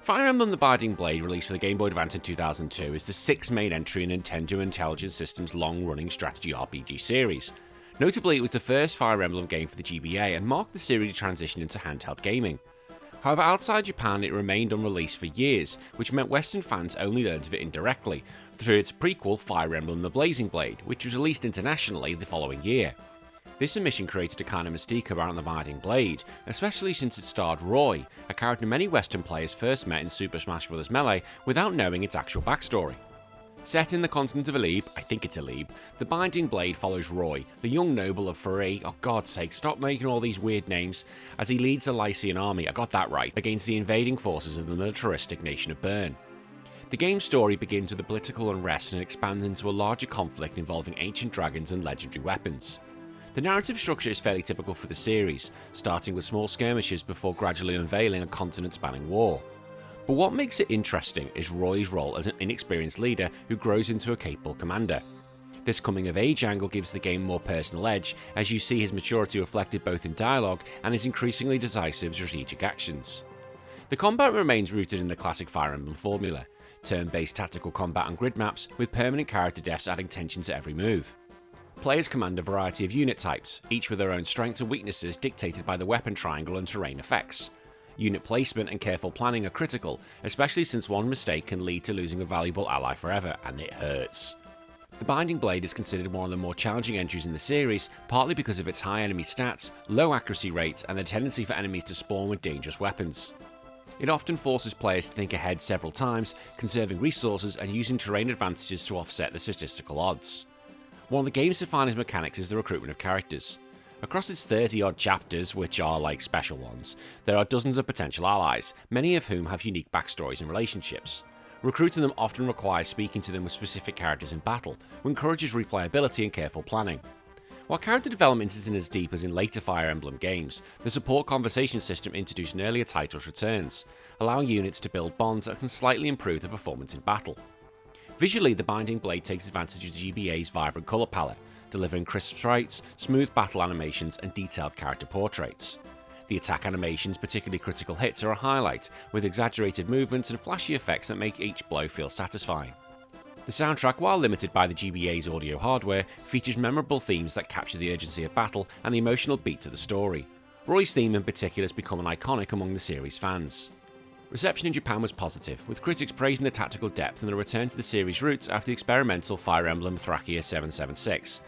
Fire Emblem The Binding Blade, released for the Game Boy Advance in 2002, is the sixth main entry in Nintendo Intelligent Systems' long-running strategy RPG series. Notably, it was the first Fire Emblem game for the GBA and marked the series' transition into handheld gaming. However, outside Japan it remained unreleased for years, which meant Western fans only learned of it indirectly, through its prequel Fire Emblem The Blazing Blade, which was released internationally the following year. This omission created a kind of mystique around the Binding Blade, especially since it starred Roy, a character many Western players first met in Super Smash Bros. Melee without knowing its actual backstory. Set in the continent of Alib, I think it's Alib, the Binding Blade follows Roy, the young noble of Fareed, oh god's sake, stop making all these weird names, as he leads the Lycian army, I got that right, against the invading forces of the militaristic nation of Bern. The game's story begins with a political unrest and expands into a larger conflict involving ancient dragons and legendary weapons. The narrative structure is fairly typical for the series, starting with small skirmishes before gradually unveiling a continent-spanning war. But what makes it interesting is Roy's role as an inexperienced leader who grows into a capable commander. This coming-of-age angle gives the game more personal edge, as you see his maturity reflected both in dialogue and his increasingly decisive strategic actions. The combat remains rooted in the classic Fire Emblem formula, turn-based tactical combat on grid maps, with permanent character deaths adding tension to every move. Players command a variety of unit types, each with their own strengths and weaknesses dictated by the weapon triangle and terrain effects. Unit placement and careful planning are critical, especially since one mistake can lead to losing a valuable ally forever, and it hurts. The Binding Blade is considered one of the more challenging entries in the series, partly because of its high enemy stats, low accuracy rates, and the tendency for enemies to spawn with dangerous weapons. It often forces players to think ahead several times, conserving resources and using terrain advantages to offset the statistical odds. One of the game's defining mechanics is the recruitment of characters. Across its 30-odd chapters, which are like special ones, there are dozens of potential allies, many of whom have unique backstories and relationships. Recruiting them often requires speaking to them with specific characters in battle, which encourages replayability and careful planning. While character development isn't as deep as in later Fire Emblem games, the support conversation system introduced in earlier titles returns, allowing units to build bonds that can slightly improve their performance in battle. Visually, the Binding Blade takes advantage of the GBA's vibrant colour palette, delivering crisp sprites, smooth battle animations, and detailed character portraits. The attack animations, particularly critical hits, are a highlight, with exaggerated movements and flashy effects that make each blow feel satisfying. The soundtrack, while limited by the GBA's audio hardware, features memorable themes that capture the urgency of battle and the emotional beat to the story. Roy's theme in particular has become an iconic among the series' fans. Reception in Japan was positive, with critics praising the tactical depth and the return to the series' roots after the experimental Fire Emblem Thracia 776.